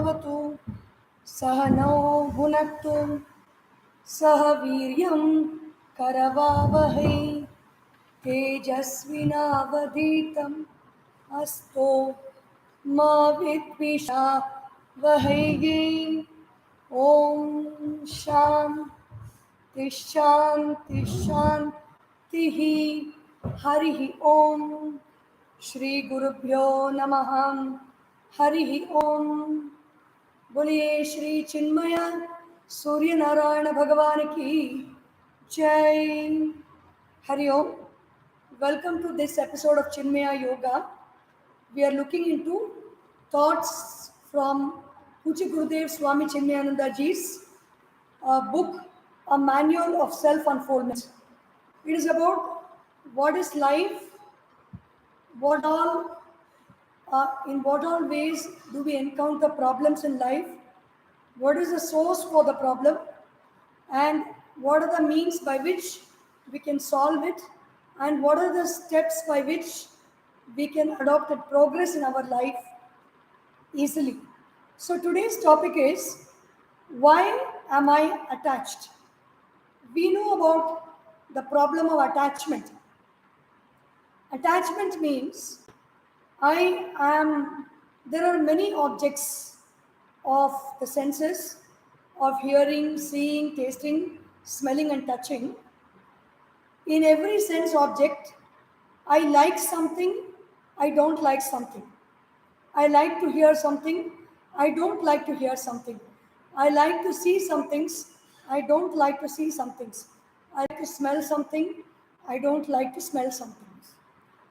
भवतु सहनौ भुनक्तु सह वीर्यं करवावहै तेजस्विनावधीतम् अस्तु मा विद्विषावहै। ॐ शान्ति शान्ति शान्तिः। हरिः ॐ। श्री गुरुभ्यो नमः। हरिः ॐ। बोलिए श्री चिन्मय सूर्य नारायण भगवान की जय। Hari Om. Welcome to this episode of Chinmaya Yoga. We are looking into thoughts from Puja Gurudev Swami Chinmayananda Ji's book, A Manual of Self-Unfoldment. It is about what is life, what all, in what all ways do we encounter problems in life, what is the source for the problem, and what are the means by which we can solve it, and what are the steps by which we can adopt and progress in our life easily. So today's topic is, why am I attached? We know about the problem of attachment. Attachment means there are many objects of the senses of hearing, seeing, tasting, smelling and touching. In every sense object, I like something, I don't like something. I like to hear something, I don't like to hear something. I like to see some things, I don't like to see some things. I like to smell something, I don't like to smell some things.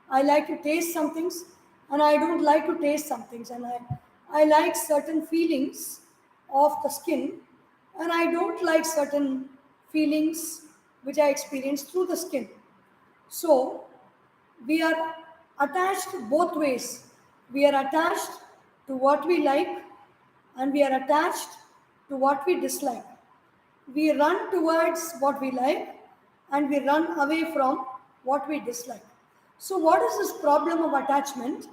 I like to taste some things and I don't like to taste some things. And I like certain feelings of the skin and I don't like certain feelings which I experience through the skin. So we are attached both ways. We are attached to what we like and we are attached to what we dislike. We run towards what we like and we run away from what we dislike. So what is this problem of attachment?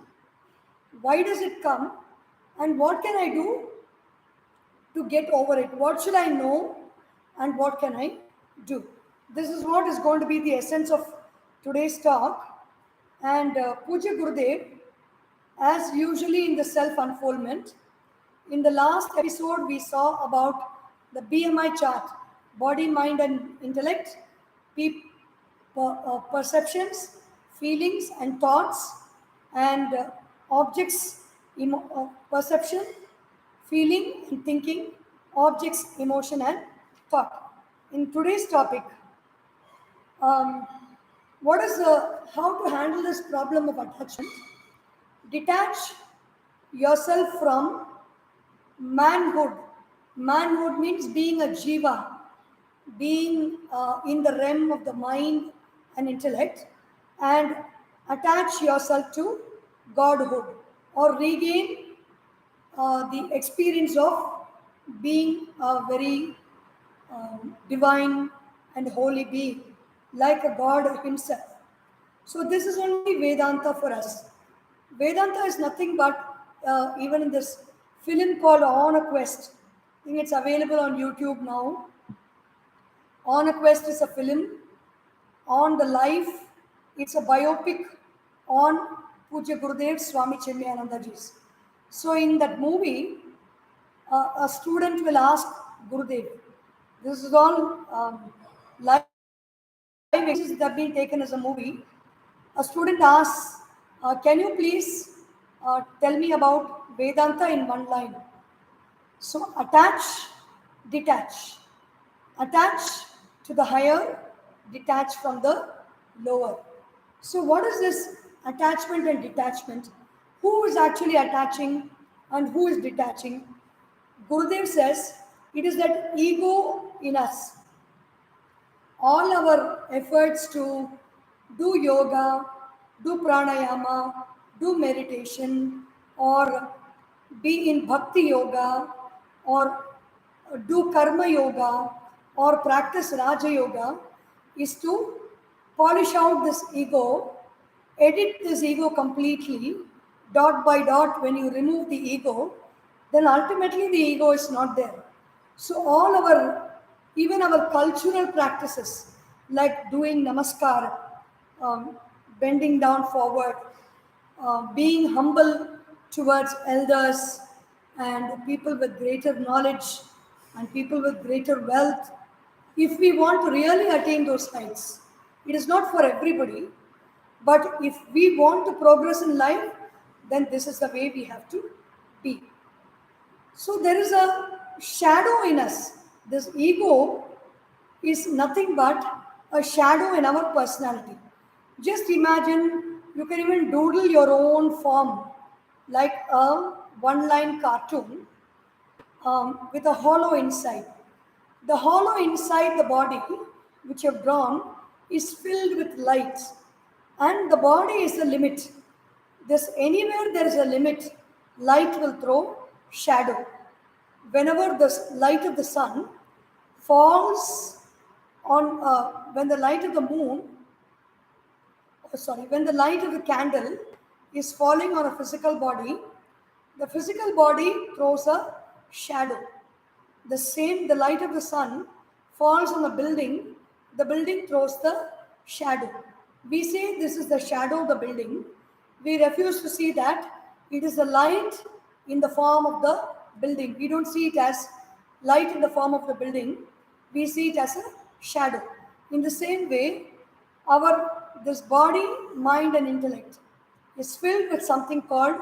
Why does it come? And what can I do to get over it? What should I know and what can I do? This is what is going to be the essence of today's talk. And Puja Gurudev, as usually in the self-unfoldment, in the last episode we saw about the BMI chart, body, mind and intellect, perceptions, feelings and thoughts, and objects, perception, feeling and thinking, objects, emotion and thought. In today's topic, how to handle this problem of attachment? Detach yourself from manhood. Manhood means being a jiva, being in the realm of the mind and intellect, and attach yourself to godhood or regain the experience of being a very divine and holy being, like a God himself. So this is only Vedanta for us. Vedanta is nothing but, even in this film called On a Quest, I think it's available on YouTube now. On a Quest is a film on the life, it's a biopic on Puja Gurudev Swami Chinmayananda Ji's. So in that movie, a student will ask Gurudev, this is all live experiences that have been taken as a movie. A student asks, can you please tell me about Vedanta in one line? So attach, detach. Attach to the higher, detach from the lower. So what is this attachment and detachment? Who is actually attaching and who is detaching? Gurudev says it is that ego in us. All our efforts to do yoga, do pranayama, do meditation, or be in bhakti yoga, or do karma yoga, or practice raja yoga, is to polish out this ego, edit this ego completely, dot by dot. When you remove the ego, then ultimately the ego is not there. So all our, even our cultural practices, like doing namaskar, um, bending down forward, being humble towards elders and people with greater knowledge and people with greater wealth, if we want to really attain those heights, it is not for everybody, but if we want to progress in life, then this is the way we have to be. So there is a shadow in us. This ego is nothing but a shadow in our personality. Just imagine you can even doodle your own form like a one line cartoon with a hollow inside. The hollow inside the body, which you have drawn, is filled with light, and the body is the limit. This anywhere there is a limit, light will throw shadow. Whenever the light of the sun falls on, when the light of the moon, when the light of the candle is falling on a physical body, the physical body throws a shadow. The same, the light of the sun falls on the building throws the shadow. We say this is the shadow of the building. We refuse to see that it is the light in the form of the building. We don't see it as light in the form of the building. We see it as a shadow. In the same way, our this body, mind, and intellect is filled with something called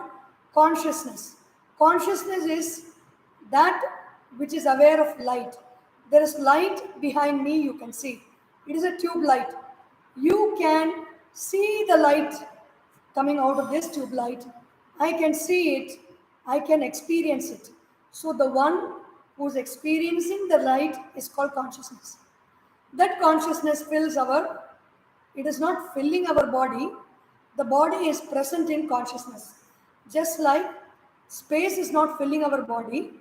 consciousness. Consciousness is that which is aware of light. There is light behind me, you can see. It is a tube light. You can see the light coming out of this tube light. I can see it, I can experience it. So the one who's experiencing the light is called consciousness. That consciousness fills our, it is not filling our body, the body is present in consciousness. Just like space is not filling our body,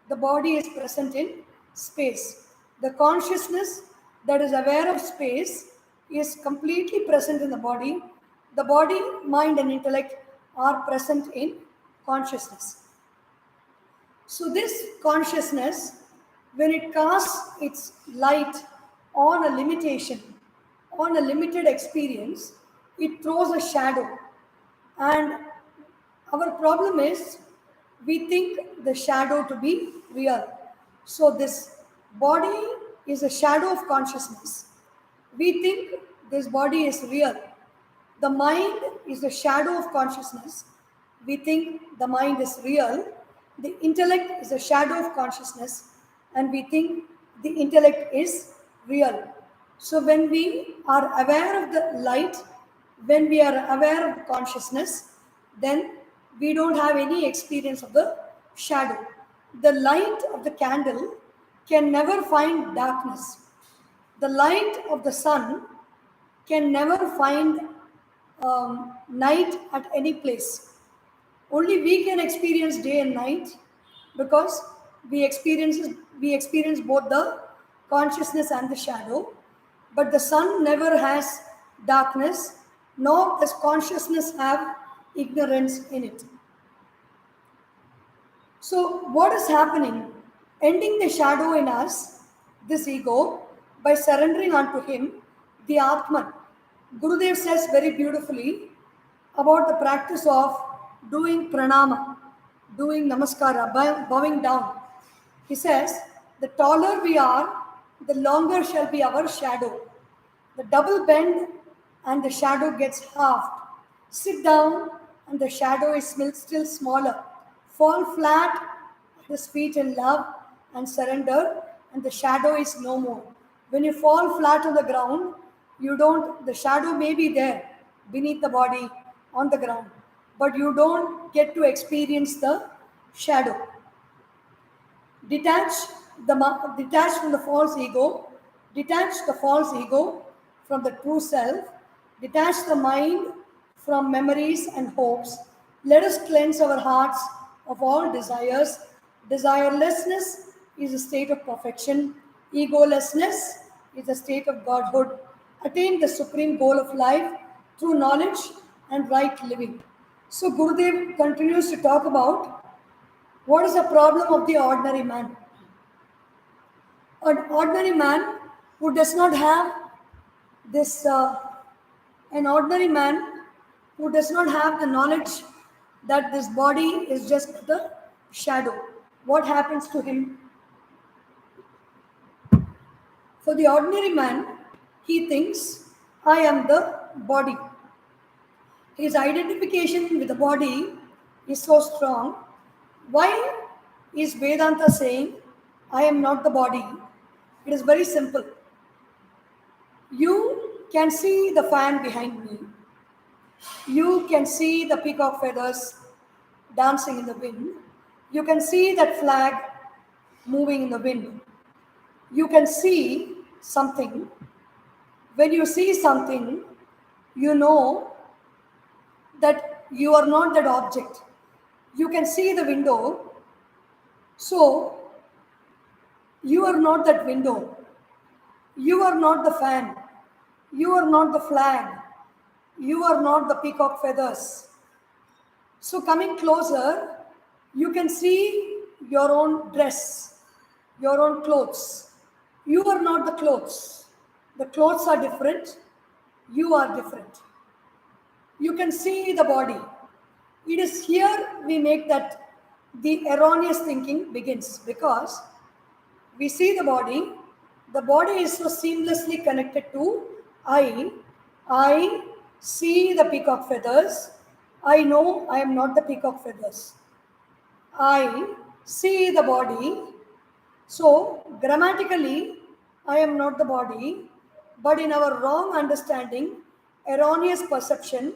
the body is present in space. The consciousness that is aware of space is completely present in the body. The body, mind, and intellect are present in consciousness. So, this consciousness, when it casts its light on a limitation, on a limited experience, it throws a shadow. And our problem is we think the shadow to be real. So, this body is a shadow of consciousness. We think this body is real. The mind is the shadow of consciousness. We think the mind is real. The intellect is a shadow of consciousness, and we think the intellect is real. So, when we are aware of the light, when we are aware of consciousness, then we don't have any experience of the shadow. The light of the candle can never find darkness. The light of the sun can never find night at any place. Only we can experience day and night because we experience both the consciousness and the shadow. But the sun never has darkness, nor does consciousness have ignorance in it. So, what is happening? Ending the shadow in us, this ego, by surrendering unto him, the Atman. Gurudev says very beautifully about the practice of doing pranayama, doing namaskara, bowing down. He says, the taller we are, the longer shall be our shadow. The double bend and the shadow gets halved. Sit down and the shadow is still smaller. Fall flat at his feet in love and surrender, and the shadow is no more. When you fall flat on the ground, the shadow may be there beneath the body on the ground, but you don't get to experience the shadow. Detach detach from the false ego, detach the false ego from the true self, detach the mind from memories and hopes. Let us cleanse our hearts of all desires. Desirelessness is a state of perfection. Egolessness is a state of godhood. Attain the supreme goal of life through knowledge and right living. So Gurudev continues to talk about What is the problem of the ordinary man? An ordinary man who does not have this, an ordinary man who does not have the knowledge that this body is just the shadow. What happens to him? For the ordinary man, he thinks, I am the body. His identification with the body is so strong. Why is Vedanta saying, I am not the body? It is very simple. You can see the fan behind me. You can see the peacock feathers dancing in the wind. You can see that flag moving in the wind. You can see something. When you see something, you know that you are not that object. You can see the window, so you are not that window. You are not the fan. You are not the flag. You are not the peacock feathers. So, coming closer, you can see your own dress, your own clothes. You are not the clothes. The clothes are different. You are different. You can see the body. It is here we make that the erroneous thinking begins, because we see the body is so seamlessly connected to I. I see the peacock feathers. I know I am not the peacock feathers. I see the body. So, grammatically, I am not the body, but in our wrong understanding, erroneous perception,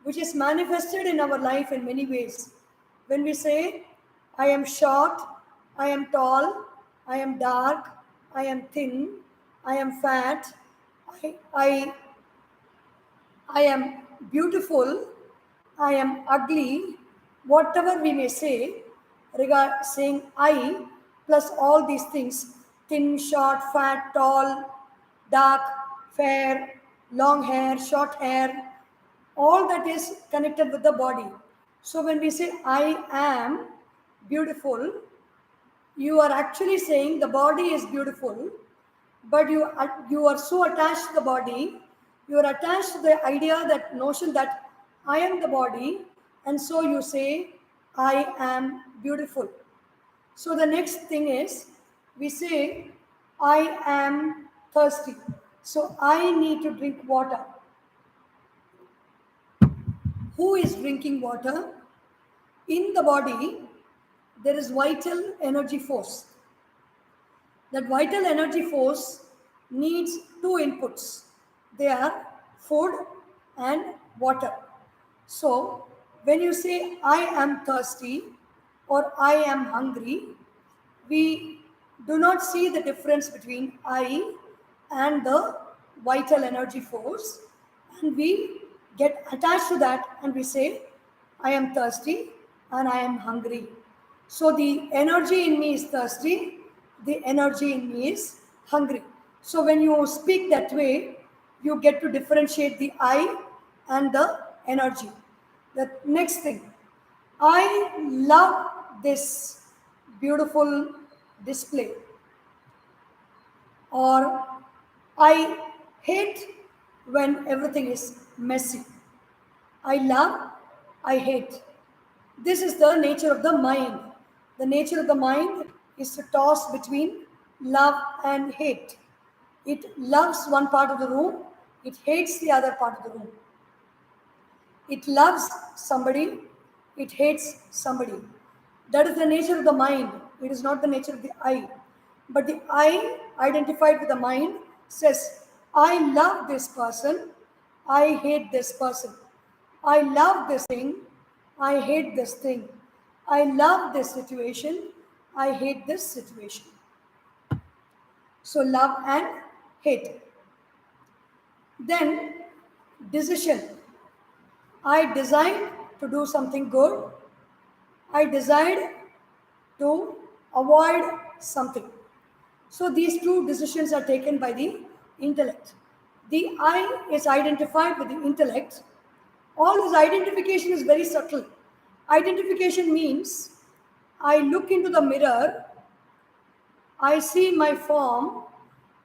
which is manifested in our life in many ways. When we say, I am short, I am tall, I am dark, I am thin, I am fat, I, I, I am beautiful, I am ugly, whatever we may say, saying I plus all these things, thin, short, fat, tall, dark, fair, long hair, short hair, all that is connected with the body. So when we say I am beautiful, you are actually saying the body is beautiful, but you are so attached to the body, you are attached to the idea, that notion that I am the body, and so you say I am beautiful. So the next thing is, we say I am thirsty, so I need to drink water. Who is drinking water? In the body, there is vital energy force. That vital energy force needs two inputs. They are food and water. So, when you say I am thirsty or I am hungry, we do not see the difference between I and the vital energy force, and we get attached to that and we say, I am thirsty and I am hungry. So the energy in me is thirsty, the energy in me is hungry. So when you speak that way, you get to differentiate the I and the energy. The next thing, I love this beautiful display, or I hate when everything is messy. I love, I hate. This is the nature of the mind. The nature of the mind is to toss between love and hate. It loves one part of the room, it hates the other part of the room. It loves somebody, it hates somebody. That is the nature of the mind. It is not the nature of the I. But the I, identified with the mind, says, I love this person, I hate this person. I love this thing, I hate this thing. I love this situation, I hate this situation. So, love and hate. Then, decision. I decide to do something good, I decide to avoid something. So these two decisions are taken by the intellect. The I is identified with the intellect. All this identification is very subtle. Identification means I look into the mirror, I see my form,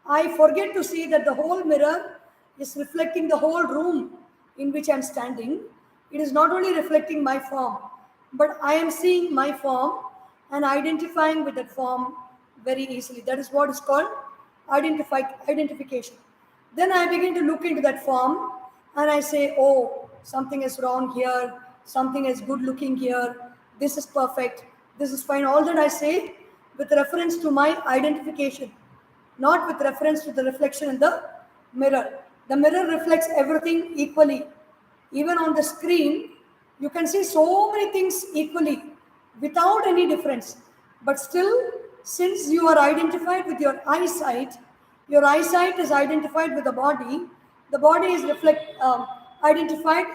I forget to see that the whole mirror is reflecting the whole room in which I'm standing. It is not only reflecting my form, but I am seeing my form and identifying with that form very easily. That is what is called identification. Then I begin to look into that form and I say, oh, something is wrong here, something is good looking here, this is perfect, this is fine. All that I say with reference to my identification, not with reference to the reflection in the mirror. The mirror reflects everything equally. Even on the screen, you can see so many things equally without any difference. But still, since you are identified with your eyesight is identified with the body is identified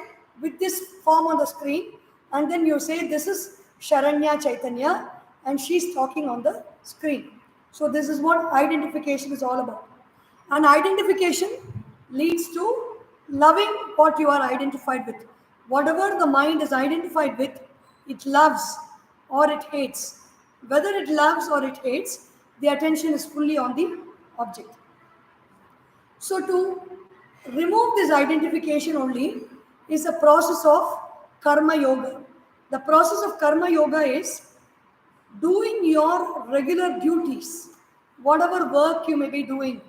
with this form on the screen, and then you say, this is Sharanya Chaitanya, and she's talking on the screen. So this is what identification is all about. And identification leads to loving what you are identified with. Whatever the mind is identified with, it loves or it hates. Whether it loves or it hates, the attention is fully on the object. So to remove this identification only is a process of karma yoga. The process of karma yoga is doing your regular duties, whatever work you may be doing.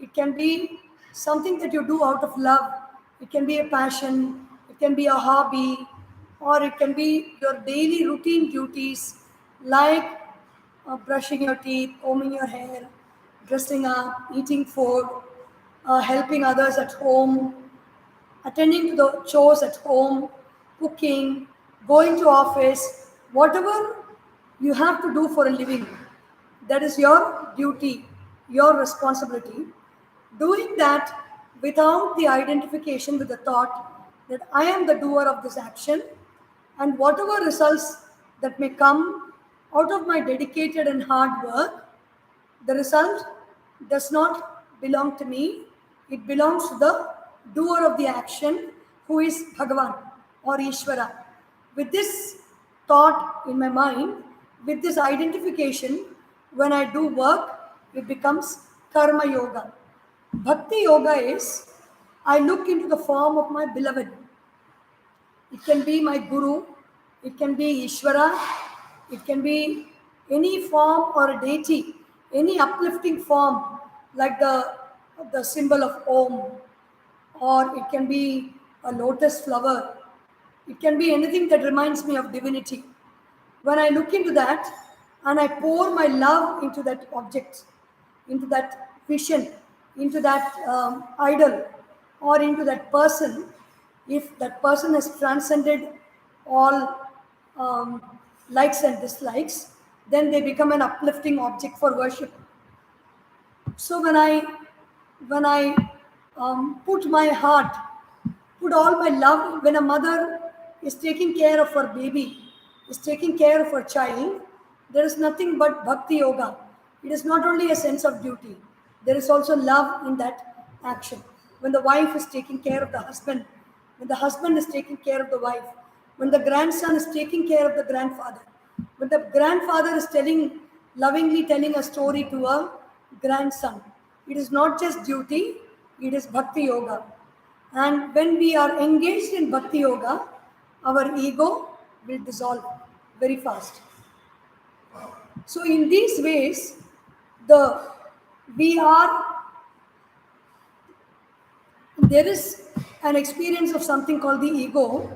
It can be something that you do out of love, it can be a passion, it can be a hobby, or it can be your daily routine duties like brushing your teeth, combing your hair, dressing up, eating food, helping others at home, attending to the chores at home, cooking, going to office, whatever you have to do for a living. That is your duty, your responsibility. Doing that without the identification with the thought that I am the doer of this action, and whatever results that may come out of my dedicated and hard work, the result does not belong to me, it belongs to the doer of the action, who is Bhagavan or Ishvara. With this thought in my mind, with this identification, when I do work, it becomes karma yoga. Bhakti yoga is I look into the form of my beloved. It can be my guru, it can be Ishvara, it can be any form or a deity, any uplifting form like the symbol of Om, or it can be a lotus flower, it can be anything that reminds me of divinity. When I look into that and I pour my love into that object, into that vision, into that idol, or into that person, if that person has transcended all um, likes and dislikes, then they become an uplifting object for worship. So when I put my heart, put all my love, when a mother is taking care of her baby, is taking care of her child, there is nothing but bhakti yoga. It is not only a sense of duty, there is also love in that action. When the wife is taking care of the husband, when the husband is taking care of the wife, when the grandson is taking care of the grandfather, when the grandfather is lovingly telling a story to a grandson, it is not just duty, it is bhakti yoga. And when we are engaged in bhakti yoga, our ego will dissolve very fast. So in these ways, the we are there is an experience of something called the ego,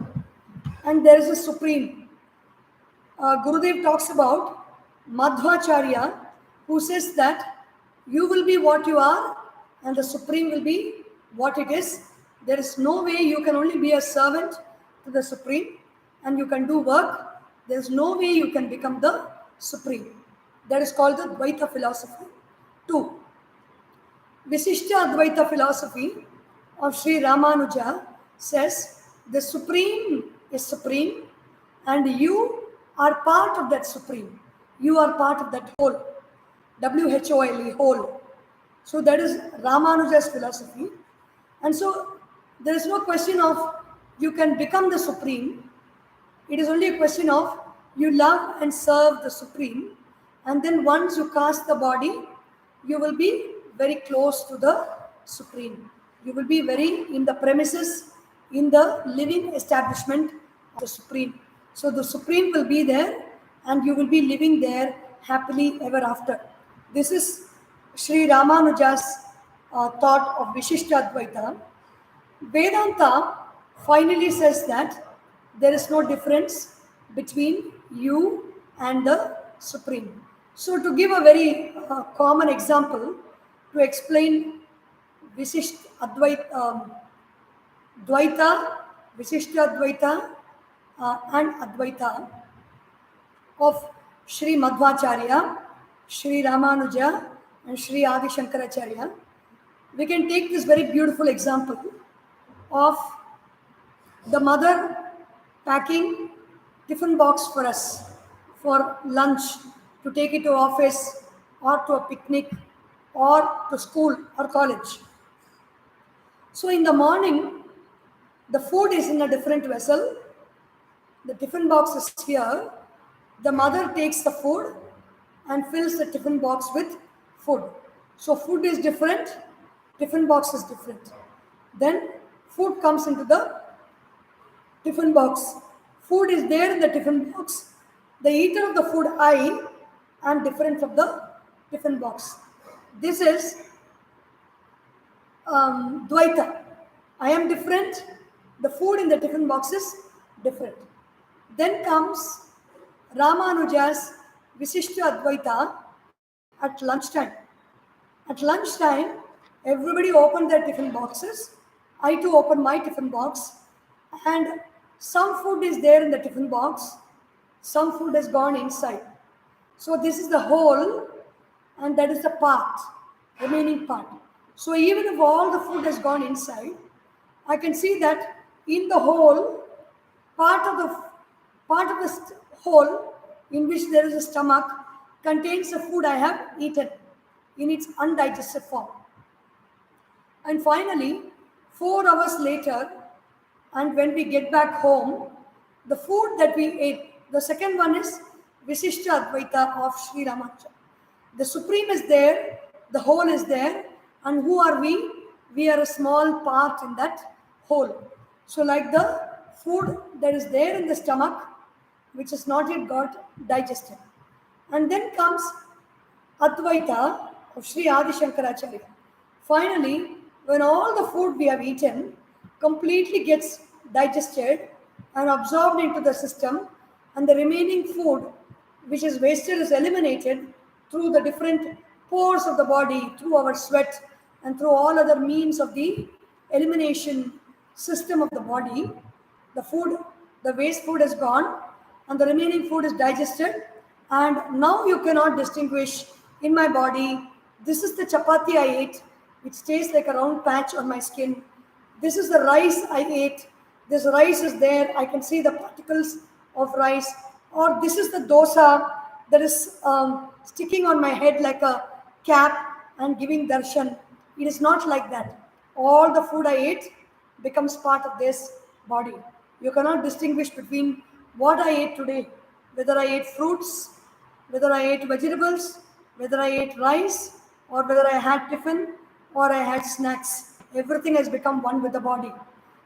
and there is a supreme. Gurudev talks about Madhvacharya, who says that you will be what you are, and the supreme will be what it is. There is no way you can only be a servant to the supreme, and you can do work. There is no way you can become the supreme. That is called the Dvaita philosophy. 2. Visishta Advaita philosophy of Sri Ramanuja says the supreme is supreme and you are part of that supreme. You are part of that whole. WHOLE, whole. So that is Ramanuja's philosophy. And so there is no question of you can become the supreme. It is only a question of You love and serve the Supreme, and then once you cast the body, you will be very close to the Supreme. You will be very in the premises, in the living establishment of the Supreme. So the Supreme will be there, and you will be living there happily ever after. This is Sri Ramanuja's thought of Vishishta Advaita. Vedanta finally says that there is no difference between you and the Supreme. So, to give a very common example to explain Vishisht Advaita, Dvaita, Vishishta Advaita, and Advaita of Sri Madhvacharya, Sri Ramanuja, and Sri Adi Shankaracharya, we can take this very beautiful example of the mother packing tiffin box for us for lunch, to take it to office or to a picnic or to school or college. So in the morning, the food is in a different vessel. The tiffin box is here. The mother takes the food and fills the tiffin box with food. So food is different, tiffin box is different. Then food comes into the tiffin box. Food is there in the tiffin box. The eater of the food, I am different from the tiffin box. This is Dvaita. I am different. The food in the tiffin box is different. Then comes Ramanuja's Visishta Advaita at lunchtime. At lunchtime, everybody opened their tiffin boxes. I too opened my tiffin box, and some food is there in the tiffin box, some food has gone inside. So this is the whole, and that is the part, remaining part. So even if all the food has gone inside, I can see that in the whole, part of the whole in which there is a stomach contains the food I have eaten in its undigested form. And finally, 4 hours later, and when we get back home, the food that we ate, the second one is Visishta Advaita of Sri Ramanuja. The Supreme is there, the whole is there, and who are we? We are a small part in that whole. So like the food that is there in the stomach, which has not yet got digested. And then comes Advaita of Sri Adi Shankaracharya. Finally, when all the food we have eaten completely gets digested and absorbed into the system, and the remaining food which is wasted is eliminated through the different pores of the body, through our sweat, and through all other means of the elimination system of the body, the waste food is gone, and the remaining food is digested, and now you cannot distinguish in my body, this is the chapati I ate, which tastes like a round patch on my skin. This is the rice I ate. This rice is there. I can see the particles of rice. Or this is the dosa that is sticking on my head like a cap and giving darshan. It is not like that. All the food I ate becomes part of this body. You cannot distinguish between what I ate today, whether I ate fruits, whether I ate vegetables, whether I ate rice, or whether I had tiffin, or I had snacks. Everything has become one with the body.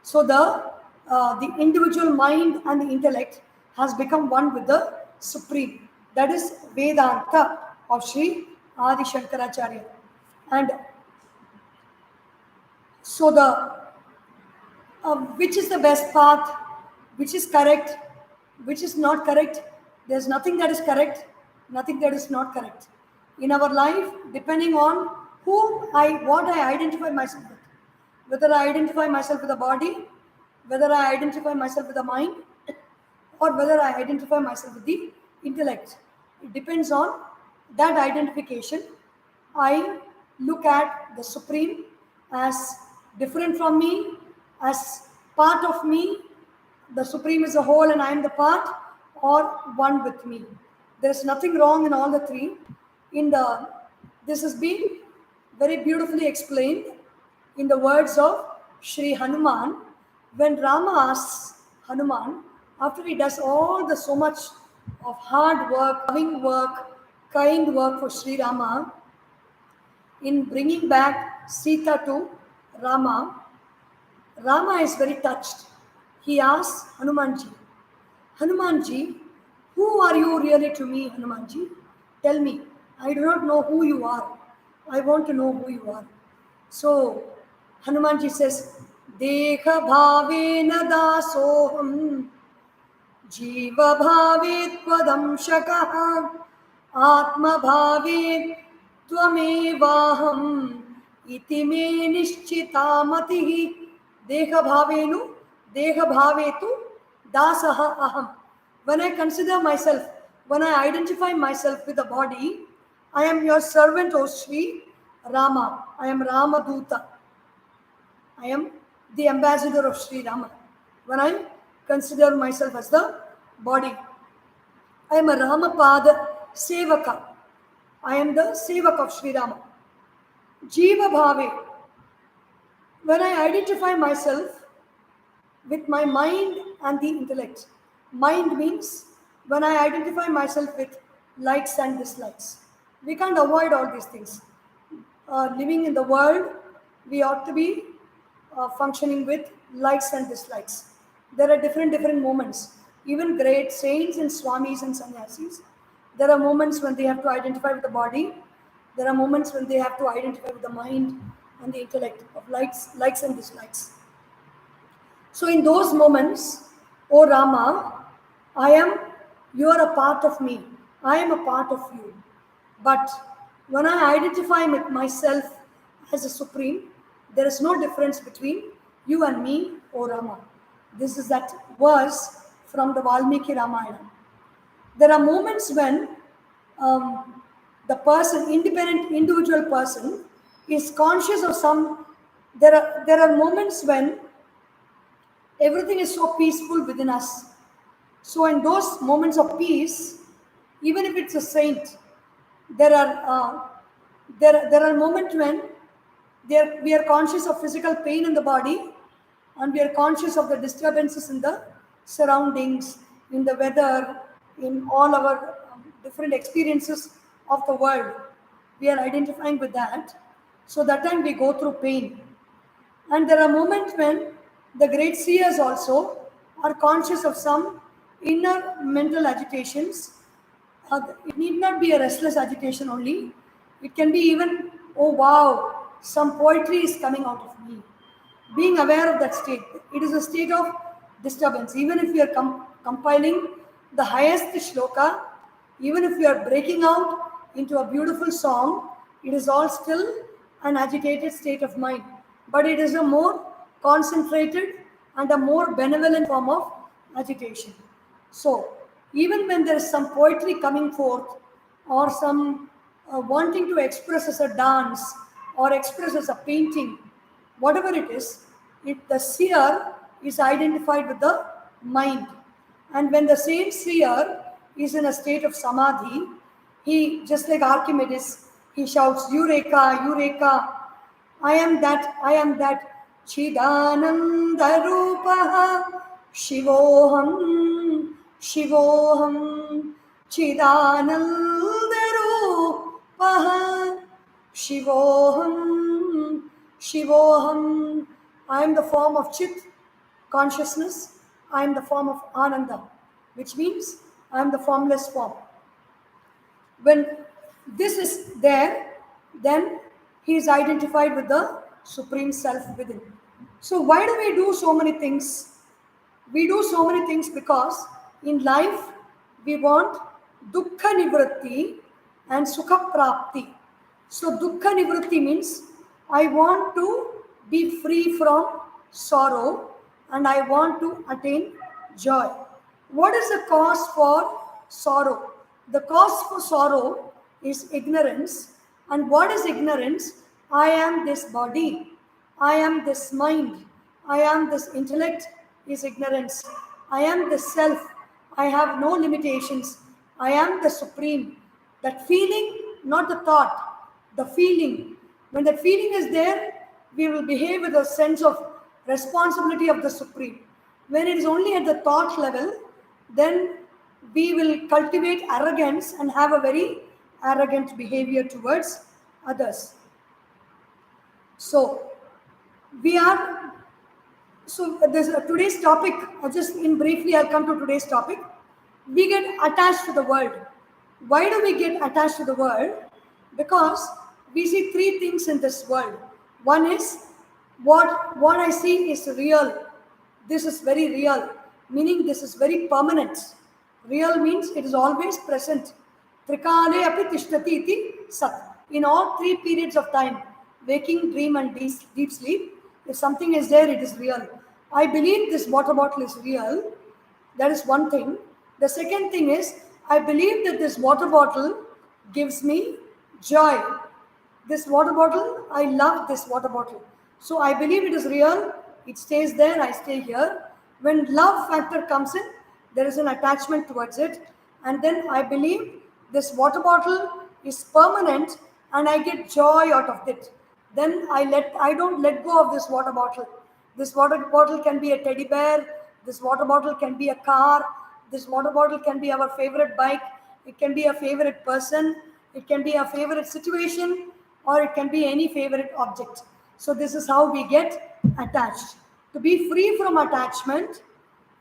So the individual mind and the intellect has become one with the Supreme. That is Vedanta of Sri Adi Shankaracharya. And so which is the best path, which is correct, which is not correct. There's nothing that is correct, nothing that is not correct. In our life, depending on what I identify myself with, whether I identify myself with the body, whether I identify myself with the mind, or whether I identify myself with the intellect. It depends on that identification. I look at the Supreme as different from me, as part of me. The Supreme is a whole and I am the part, or one with me. There is nothing wrong in all the three. This has been very beautifully explained in the words of Sri Hanuman, when Rama asks Hanuman, after he does so much of hard work, loving work, kind work for Sri Rama in bringing back Sita to Rama, Rama is very touched. He asks Hanumanji, Hanumanji, who are you really to me, Hanumanji? Tell me. I do not know who you are. I want to know who you are. So Hanumanji says, Deha bhavena dasoham Jiva bhavet tvadamshakah Atma bhavet tvamevaham Iti me nishchitamatihi Deha bhavetu dasaha aham. When I consider myself, when I identify myself with the body, I am your servant, O Sri Rama. I am Ramaduta. I am the ambassador of Sri Rama. When I consider myself as the body, I am a Ramapada Sevaka. I am the Sevak of Sri Rama. Jiva Bhave. When I identify myself with my mind and the intellect. Mind means when I identify myself with likes and dislikes. We can't avoid all these things. Living in the world, we ought to be functioning with likes and dislikes. There are different moments. Even great saints and swamis and sannyasis, there are moments when they have to identify with the body. There are moments when they have to identify with the mind and the intellect of likes and dislikes. So in those moments, O Rama, you are a part of me. I am a part of you. But when I identify with myself as a supreme, there is no difference between you and me, O Rama. This is that verse from the Valmiki Ramayana. There are moments when the person, independent individual person, is conscious of some. There are moments when everything is so peaceful within us. So in those moments of peace, even if it's a saint, there are moments when we are conscious of physical pain in the body, and we are conscious of the disturbances in the surroundings, in the weather, in all our different experiences of the world. We are identifying with that. So that time we go through pain. And there are moments when the great seers also are conscious of some inner mental agitations. It need not be a restless agitation only. It can be even, oh wow, some poetry is coming out of me. Being aware of that state. It is a state of disturbance. Even if we are compiling the highest shloka, even if we are breaking out into a beautiful song, it is all still an agitated state of mind. But it is a more concentrated and a more benevolent form of agitation. So, even when there is some poetry coming forth, or some wanting to express as a dance, or express as a painting, whatever it is, the seer is identified with the mind. And when the same seer is in a state of samadhi, he, just like Archimedes, he shouts, Eureka, Eureka, I am that, Chidananda Rupaha, Shivoham, Shivoham, Chidananda Rupaha, Shivoham, Shivoham. I am the form of Chit, consciousness. I am the form of Ananda, which means I am the formless form. When this is there, then he is identified with the Supreme Self within. So why do we do so many things? We do so many things because in life we want dukkha nivritti and sukha prapti. So dukkha nivritti means I want to be free from sorrow and I want to attain joy. What is the cause for sorrow? The cause for sorrow is ignorance. And what is ignorance? I am this body. I am this mind. I am this intellect is ignorance. I am the self. I have no limitations. I am the supreme. That feeling, not the thought, the feeling. When that feeling is there, we will behave with a sense of responsibility of the supreme. When it is only at the thought level, then we will cultivate arrogance and have a very arrogant behavior towards others. So we are this today's topic, just in briefly I'll come to today's topic. We get attached to the world. Why do we get attached to the world? Because we see three things in this world. One is what I see is real. This is very real, meaning this is very permanent. Real means it is always present. Trikale api tishtati iti sat. In all three periods of time, waking, dream, and deep sleep, if something is there, it is real. I believe this water bottle is real. That is one thing. The second thing is, I believe that this water bottle gives me joy. This water bottle, I love this water bottle. So I believe it is real. It stays there, I stay here. When love factor comes in, there is an attachment towards it. And then I believe this water bottle is permanent and I get joy out of it. Then I don't let go of this water bottle. This water bottle can be a teddy bear. This water bottle can be a car. This water bottle can be our favorite bike. It can be a favorite person. It can be a favorite situation, or it can be any favorite object. So this is how we get attached. To be free from attachment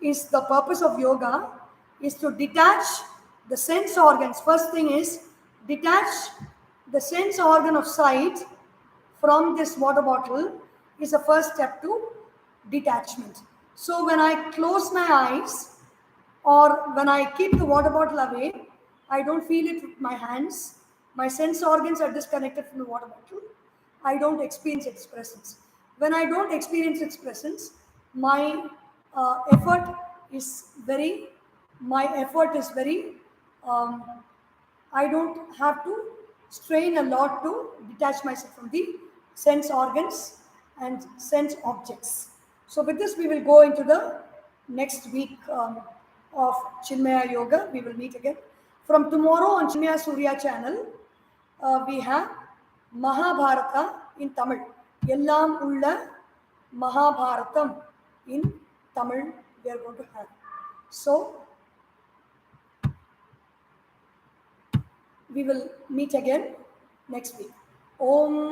is the purpose of yoga, is to detach the sense organs. First thing is detach the sense organ of sight from this water bottle is the first step to detachment. So when I close my eyes or when I keep the water bottle away, I don't feel it with my hands. My sense organs are disconnected from the water bottle. I don't experience its presence. When I don't experience its presence, my effort is very, I don't have to strain a lot to detach myself from the sense organs and sense objects. So with this, we will go into the next week of Chinmaya Yoga. We will meet again. From tomorrow on Chinmaya Surya channel, we have Mahabharata in Tamil. Yellam ulla Mahabharatam in Tamil we are going to have. So we will meet again next week. Om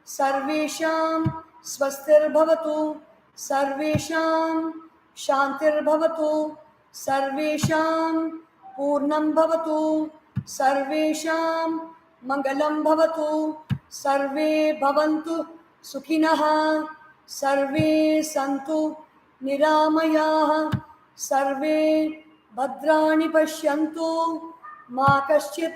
Sarvesham Swastir Bhavatu, Sarvesham Shantir Bhavatu, Sarvesham Purnam Bhavatu, Sarvesham Mangalam Bhavatu, Sarve Bhavantu Sukhinaha, Sarve Santu Niramayaha, Sarve Bhadrani Pashyantu, Ma Kaschit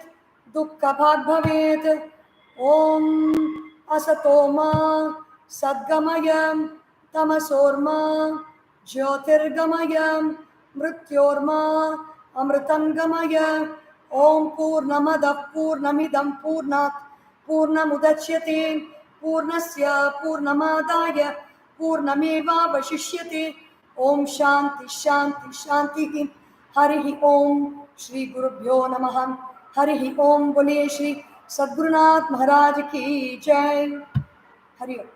Dukkha Bhag Bhavet. Om Asatoma Sadgamayam Tamasorma Jyotirgamayam Mrityorma Amritam Gamaya. Om Purnamadav Purnamidam Purnat Purnamudachyate Purnasya Purnamadaya Purnameva Vashishyate. Om Shanti Shanti Shanti. Harihi Om. Shri Gurubhyo Namaha. Harihi Om. Bole Shri Sadgurunath Maharaj ki Jai. Hari Om.